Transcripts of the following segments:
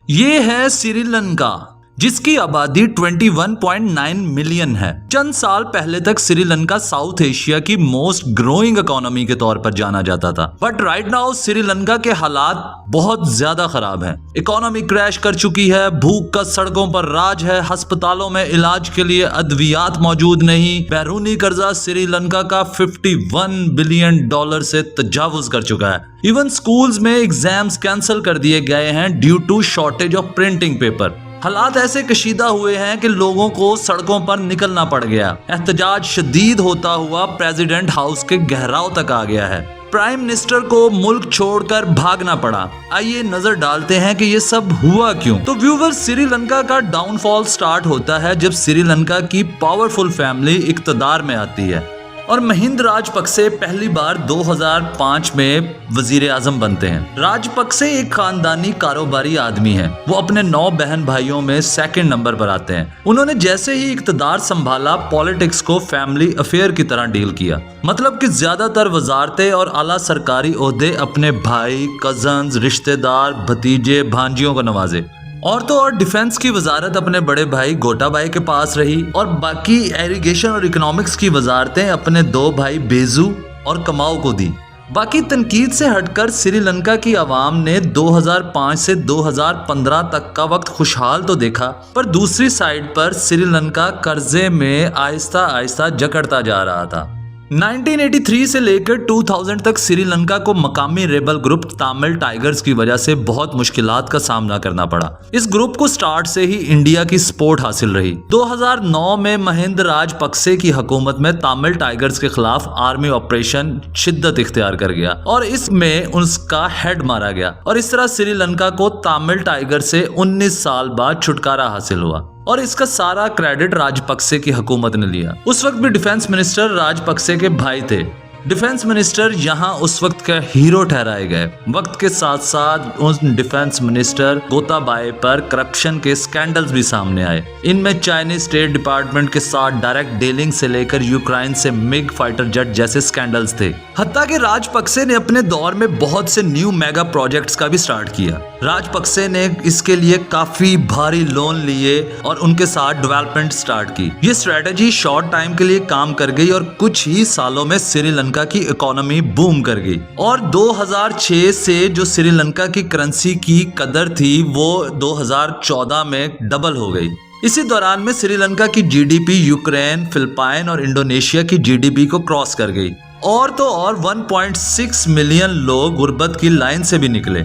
ये है श्रीलंका, जिसकी आबादी 21.9 मिलियन है। चंद साल पहले तक श्रीलंका साउथ एशिया की मोस्ट ग्रोइंग इकोनॉमी के तौर पर जाना जाता था, बट राइट नाउ श्रीलंका के हालात बहुत ज्यादा खराब हैं। इकोनॉमी क्रैश कर चुकी है, भूख का सड़कों पर राज है, अस्पतालों में इलाज के लिए अद्वियात मौजूद नहीं, बैरूनी कर्जा श्रीलंका का $51 बिलियन से तजावुज कर चुका है। इवन स्कूल्स में एग्जाम्स कैंसिल कर दिए गए हैं due to shortage of printing paper. हालात ऐसे कशीदा हुए हैं कि लोगों को सड़कों पर निकलना पड़ गया। एहतजाज शदीद होता हुआ प्रेसिडेंट हाउस के गहराव तक आ गया है। प्राइम मिनिस्टर को मुल्क छोड़कर भागना पड़ा। आइए नजर डालते हैं कि ये सब हुआ क्यों। तो व्यूअर्स, श्रीलंका का डाउनफॉल स्टार्ट होता है जब श्रीलंका की पावरफुल फैमिली इक्तदार में आती है और महिंदा राजपक्से पहली बार 2005 में वजीर आजम बनते हैं। राजपक्से एक खानदानी कारोबारी आदमी है। वो अपने 9 बहन भाइयों में सेकंड नंबर पर आते हैं। उन्होंने जैसे ही इक्तदार संभाला, पॉलिटिक्स को फैमिली अफेयर की तरह डील किया। मतलब कि ज्यादातर वजारतें और आला सरकारी ओहदे अपने भाई, कजन्स, रिश्तेदार, भतीजे, भांजियों को नवाजे। और तो और डिफेंस की वजारत अपने बड़े भाई गोटाबाई के पास रही और बाकी एरिगेशन और इकोनॉमिक्स की वजारतें अपने 2 भाई बेजू और कमाओ को दी। बाकी तनकीद से हटकर श्रीलंका की आवाम ने 2005 से 2015 तक का वक्त खुशहाल तो देखा, पर दूसरी साइड पर श्रीलंका कर्जे में आहिस्ता आहिस्ता जकड़ता जा रहा था। 1983 से लेकर 2000 तक श्रीलंका को मकामी रेबल ग्रुप तमिल टाइगर्स की वजह से बहुत मुश्किलात का सामना करना पड़ा। इस ग्रुप को स्टार्ट से ही इंडिया की सपोर्ट हासिल रही। 2009 में महिंदा राजपक्से की हुकूमत में तमिल टाइगर्स के खिलाफ आर्मी ऑपरेशन शिद्दत इख्तियार कर गया और इसमें उसका हेड मारा गया और इस तरह श्रीलंका को तमिल टाइगर से 19 साल बाद छुटकारा हासिल हुआ और इसका सारा क्रेडिट राजपक्से की हुकूमत ने लिया। उस वक्त भी डिफेंस मिनिस्टर राजपक्से के भाई थे। डिफेंस मिनिस्टर यहाँ उस वक्त के हीरो ठहराए गए। वक्त के साथ साथ उस डिफेंस मिनिस्टर गोताबाय पर करप्शन के स्कैंडल्स भी सामने आए। इनमें चाइनीज स्टेट डिपार्टमेंट के साथ डायरेक्ट डीलिंग से लेकर यूक्रेन से मिग फाइटर जेट जैसे स्कैंडल्स थे। हत्ता कि राजपक्से ने अपने दौर में बहुत से न्यू मेगा प्रोजेक्ट्स का भी स्टार्ट किया। राजपक्से ने इसके लिए काफी भारी लोन लिए और उनके साथ डेवलपमेंट स्टार्ट की। ये स्ट्रेटेजी शॉर्ट टाइम के लिए काम कर गई और कुछ ही सालों में श्रीलंका की इकोनॉमी बूम कर गई और 2006 से जो श्रीलंका की करेंसी की कदर थी वो 2014 में डबल हो गई। इसी दौरान में श्रीलंका की जीडीपी यूक्रेन, फिलिपाइन और इंडोनेशिया की जीडीपी को क्रॉस कर गई और तो और 1.6 मिलियन लोग गुर्बत की लाइन से भी निकले।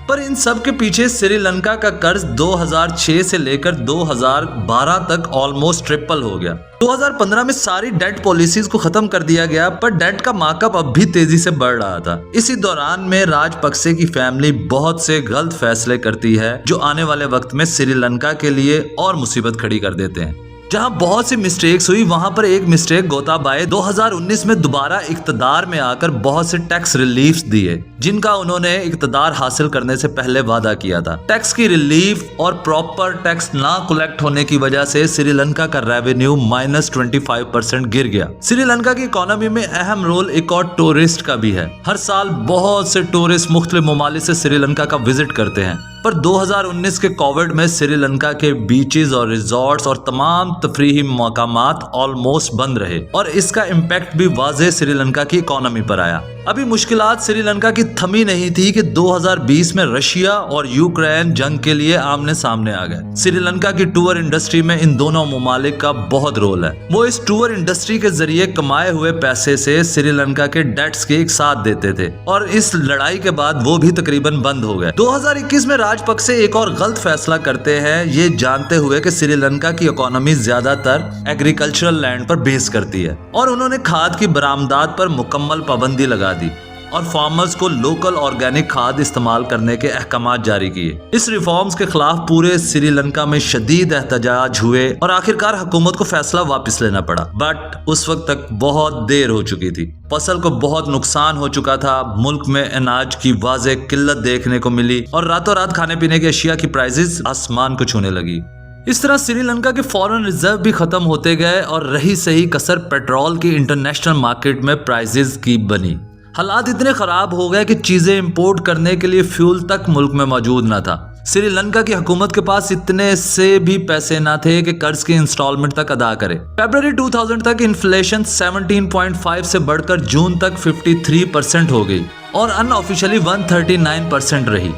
पर इन सब के पीछे श्रीलंका का कर्ज 2006 से लेकर 2012 तक ऑलमोस्ट ट्रिपल हो गया। 2015 में सारी डेट पॉलिसीज को खत्म कर दिया गया, पर डेट का मार्कअप अब भी तेजी से बढ़ रहा था। इसी दौरान में राजपक्से की फैमिली बहुत से गलत फैसले करती है जो आने वाले वक्त में श्रीलंका के लिए और मुसीबत खड़ी कर देते हैं। जहां बहुत सी मिस्टेक्स हुई, वहां पर एक मिस्टेक गोताबाय 2019 में दोबारा इक्तदार में आकर बहुत से टैक्स रिलीफ्स दिए जिनका उन्होंने इक्तदार हासिल करने से पहले वादा किया था। टैक्स की रिलीफ और प्रॉपर टैक्स ना कलेक्ट होने की वजह से श्रीलंका का रेवेन्यू -25% गिर गया। श्रीलंका की इकोनॉमी में अहम रोल एक और टूरिस्ट का भी है। हर साल बहुत से टूरिस्ट मुख्तलिफ ममालिक से श्रीलंका का विजिट करते हैं, पर 2019 के कोविड में श्रीलंका के बीचेस और रिजॉर्ट्स और तमाम तफरीही मकामात ऑलमोस्ट बंद रहे और इसका इम्पैक्ट भी वाज़ेह श्रीलंका की इकोनॉमी पर आया। अभी मुश्किलात श्रीलंका की थमी नहीं थी कि 2020 में रशिया और यूक्रेन जंग के लिए आमने सामने आ गए। श्रीलंका की टूर इंडस्ट्री में इन दोनों ममालिक का बहुत रोल है। वो इस टूर इंडस्ट्री के जरिए कमाए हुए पैसे से श्रीलंका के डेट्स के एक साथ देते थे और इस लड़ाई के बाद वो भी तकरीबन बंद हो गए। 2021 में राजपक्से एक और गलत फैसला करते हैं, ये जानते हुए कि श्रीलंका की इकोनॉमी ज्यादातर एग्रीकल्चरल लैंड पर बेस करती है और उन्होंने खाद की बरामदात पर मुकम्मल पाबंदी लगा दी और फार्मर्स को लोकल ऑर्गेनिक खाद इस्तेमाल करने के अहकाम जारी किए। इस रिफॉर्म्स के खिलाफ पूरे श्रीलंका में शदीद एहतजाज हुए और आखिरकार हुकूमत को फैसला वापस लेना पड़ा, बट उस वक्त तक बहुत देर हो चुकी थी। फसल को बहुत नुकसान हो चुका था, मुल्क में अनाज की वाज़ेह किल्लत देखने को मिली और रातों रात खाने पीने की अशिया की प्राइसेस आसमान को छूने लगी। इस तरह श्रीलंका के फॉरेन रिजर्व भी खत्म होते गए और रही सही कसर पेट्रोल की इंटरनेशनल मार्केट में प्राइसेस की बनी। हालात इतने खराब हो गए कि चीजें इंपोर्ट करने के लिए फ्यूल तक मुल्क में मौजूद न था। श्रीलंका की हुकूमत के पास इतने से भी पैसे ना थे कि कर्ज की इंस्टॉलमेंट तक अदा करे। फरवरी 2000 तक इन्फ्लेशन 17.5 से बढ़कर जून तक 53% हो गई और अनऑफिशियली 139% रही।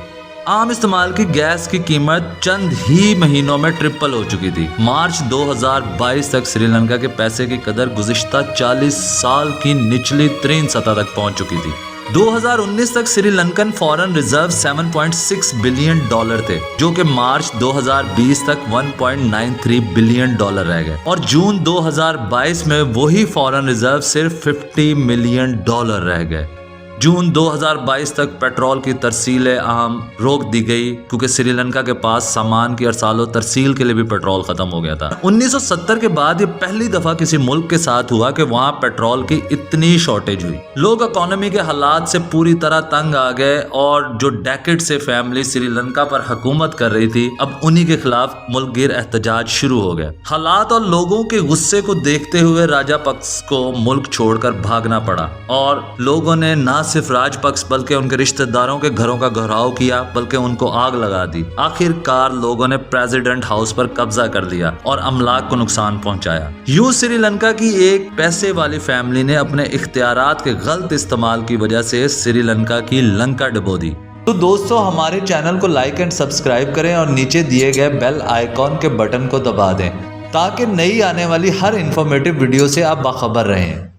आम इस्तेमाल की गैस की कीमत चंद ही महीनों में ट्रिपल हो चुकी थी। मार्च 2022 तक श्रीलंका के पैसे की कदर गुज़िश्ता 40 साल की निचली तरीन सतह तक पहुंच चुकी थी। 2019 तक Sri Lankan foreign reserve 7.6 billion dollar थे, जो कि मार्च 2020 तक 1.93 बिलियन डॉलर रह गए और जून 2022 में वही फॉरेन रिजर्व सिर्फ 50 मिलियन डॉलर रह गए। जून 2022 तक पेट्रोल की तरसील आम रोक दी गई क्योंकि श्रीलंका के पास सामान की अरसालो तरसील के लिए भी पेट्रोल खत्म हो गया था। 1970 के बाद ये पहली दफा किसी मुल्क के साथ हुआ कि वहां पेट्रोल की इतनी शॉर्टेज हुई। लोग इकोनॉमी के हालात से पूरी तरह तंग आ गए और जो डेकेड से फैमिली श्रीलंका पर हुकूमत कर रही थी, अब उन्हीं के खिलाफ मुल्क गिर एहतजाज शुरू हो गया। हालात और लोगों के गुस्से को देखते हुए राजापक्ष को मुल्क छोड़कर भागना पड़ा और लोगों ने ना सिर्फ राजपक्ष बल्कि उनके रिश्तेदारों के घरों का घेराव किया, बल्कि उनको आग लगा दी। आखिरकार लोगों ने प्रेसिडेंट हाउस पर कब्जा कर लिया और अमलाक को नुकसान पहुंचाया। यूं श्रीलंका की एक पैसे वाली फैमिली ने अपने इख्तियारात के गलत इस्तेमाल की वजह से श्रीलंका की लंका डुबो दी। तो दोस्तों, हमारे चैनल को लाइक एंड सब्सक्राइब करें और नीचे दिए गए बेल आइकॉन के बटन को दबा दें ताकि नई आने वाली हर इंफॉर्मेटिव वीडियो से आप बाखबर रहें।